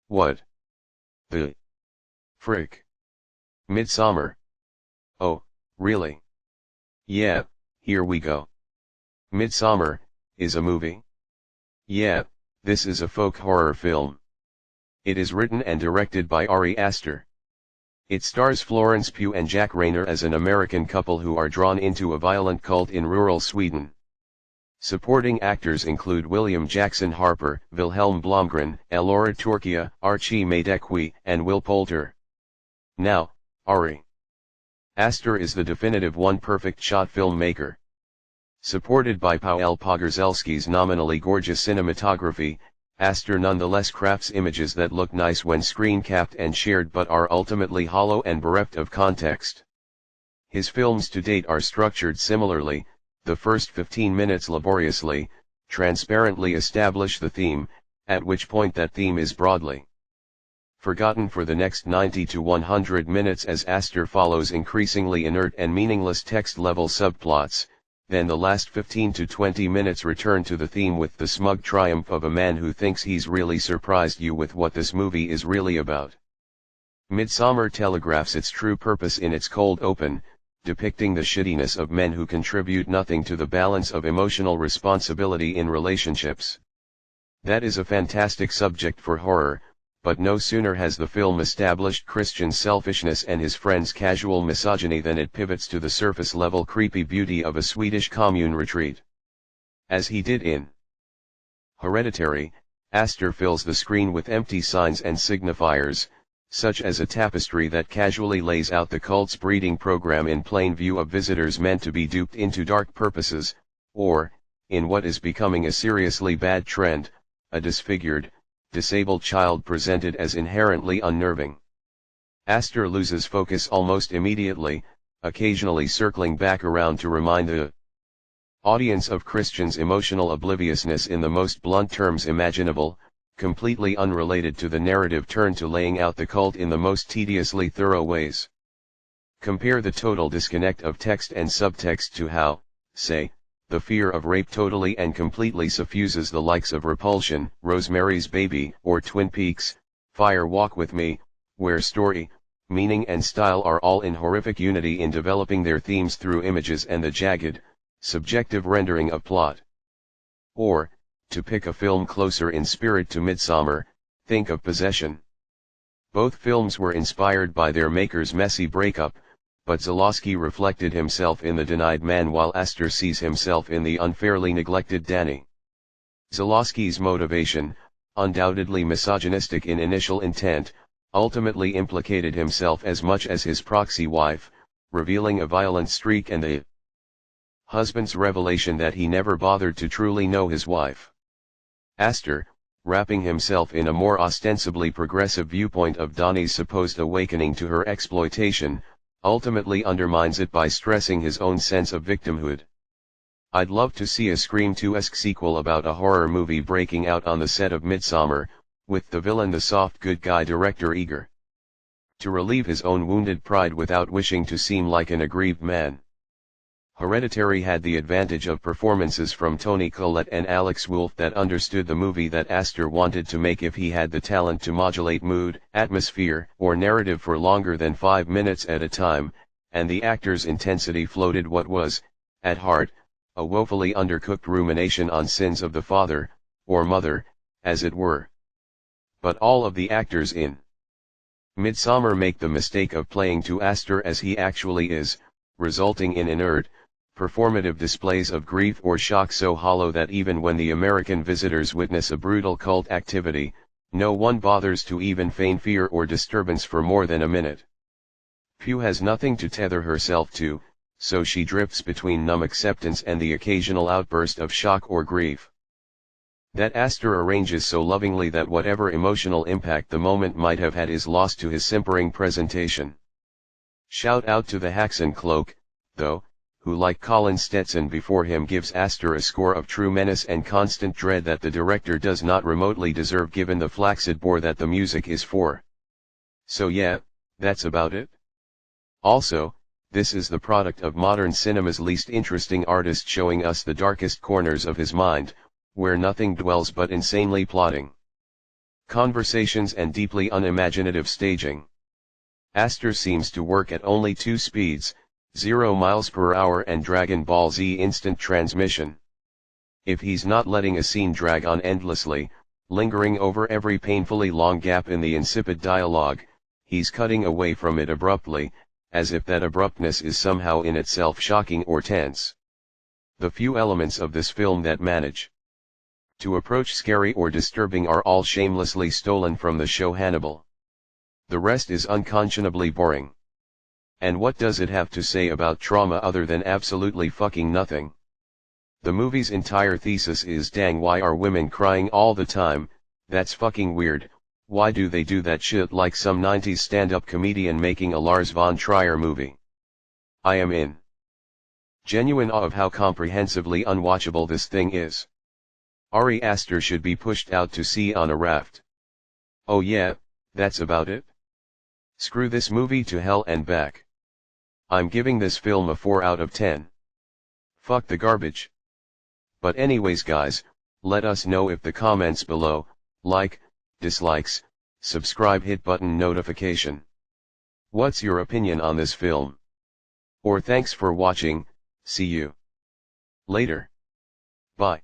What the frick? Midsommar? Oh, really? Yeah, here we go. Midsommar is a movie? Yeah, this is a folk horror film. It is written and directed by Ari Aster. It stars Florence Pugh and Jack Rayner as an American couple who are drawn into a violent cult in rural Sweden. Supporting actors include William Jackson Harper, Wilhelm Blomgren, Elora Turkia, Archie Madekwe, and Will Poulter. Now, Ari Aster is the definitive one-perfect shot filmmaker. Supported by Paweł Pogorzelski's nominally gorgeous cinematography, Aster nonetheless crafts images that look nice when screen-capped and shared but are ultimately hollow and bereft of context. His films to date are structured similarly. The first 15 minutes laboriously, transparently establish the theme, at which point that theme is broadly forgotten for the next 90 to 100 minutes as Aster follows increasingly inert and meaningless text-level subplots. Then the last 15 to 20 minutes return to the theme with the smug triumph of a man who thinks he's really surprised you with what this movie is really about. Midsommar telegraphs its true purpose in its cold open, depicting the shittiness of men who contribute nothing to the balance of emotional responsibility in relationships. That is a fantastic subject for horror, but no sooner has the film established Christian's selfishness and his friend's casual misogyny than it pivots to the surface-level creepy beauty of a Swedish commune retreat. As he did in Hereditary, Aster fills the screen with empty signs and signifiers, such as a tapestry that casually lays out the cult's breeding program in plain view of visitors meant to be duped into dark purposes, or, in what is becoming a seriously bad trend, a disfigured, disabled child presented as inherently unnerving. Aster loses focus almost immediately, occasionally circling back around to remind the audience of Christian's emotional obliviousness in the most blunt terms imaginable, completely unrelated to the narrative turn to laying out the cult in the most tediously thorough ways. Compare the total disconnect of text and subtext to how, say, the fear of rape totally and completely suffuses the likes of Repulsion, Rosemary's Baby, or Twin Peaks, Fire Walk with Me, where story, meaning and style are all in horrific unity in developing their themes through images and the jagged, subjective rendering of plot. Or, to pick a film closer in spirit to Midsommar, think of Possession. Both films were inspired by their maker's messy breakup, but Zalowski reflected himself in the denied man while Aster sees himself in the unfairly neglected Danny. Zalowski's motivation, undoubtedly misogynistic in initial intent, ultimately implicated himself as much as his proxy wife, revealing a violent streak and the husband's revelation that he never bothered to truly know his wife. Aster, wrapping himself in a more ostensibly progressive viewpoint of Donnie's supposed awakening to her exploitation, ultimately undermines it by stressing his own sense of victimhood. I'd love to see a Scream 2-esque sequel about a horror movie breaking out on the set of Midsommar, with the villain the soft good guy director eager to relieve his own wounded pride without wishing to seem like an aggrieved man. Hereditary had the advantage of performances from Toni Collette and Alex Wolff that understood the movie that Aster wanted to make if he had the talent to modulate mood, atmosphere, or narrative for longer than 5 minutes at a time, and the actor's intensity floated what was, at heart, a woefully undercooked rumination on sins of the father, or mother, as it were. But all of the actors in Midsommar make the mistake of playing to Aster as he actually is, resulting in inert, performative displays of grief or shock so hollow that even when the American visitors witness a brutal cult activity, no one bothers to even feign fear or disturbance for more than a minute. Pugh has nothing to tether herself to, so she drifts between numb acceptance and the occasional outburst of shock or grief. That Aster arranges so lovingly that whatever emotional impact the moment might have had is lost to his simpering presentation. Shout out to the Haxan Cloak, though, who like Colin Stetson before him gives Aster a score of true menace and constant dread that the director does not remotely deserve given the flaccid bore that the music is for. So yeah, that's about it. Also, this is the product of modern cinema's least interesting artist showing us the darkest corners of his mind, where nothing dwells but insanely plotting. Conversations and deeply unimaginative staging. Aster seems to work at only two speeds, 0 miles per hour and Dragon Ball Z instant transmission. If he's not letting a scene drag on endlessly, lingering over every painfully long gap in the insipid dialogue, he's cutting away from it abruptly, as if that abruptness is somehow in itself shocking or tense. The few elements of this film that manage to approach scary or disturbing are all shamelessly stolen from the show Hannibal. The rest is unconscionably boring. And what does it have to say about trauma other than absolutely fucking nothing? The movie's entire thesis is dang, why are women crying all the time? That's fucking weird. Why do they do that shit like some 90s stand-up comedian making a Lars von Trier movie? I am in genuine awe of how comprehensively unwatchable this thing is. Ari Aster should be pushed out to sea on a raft. Oh yeah, that's about it. Screw this movie to hell and back. I'm giving this film a 4 out of 10. Fuck the garbage. But anyways guys, let us know if the comments below, like, dislikes, subscribe, hit button notification. What's your opinion on this film? Or thanks for watching, see you later. Bye.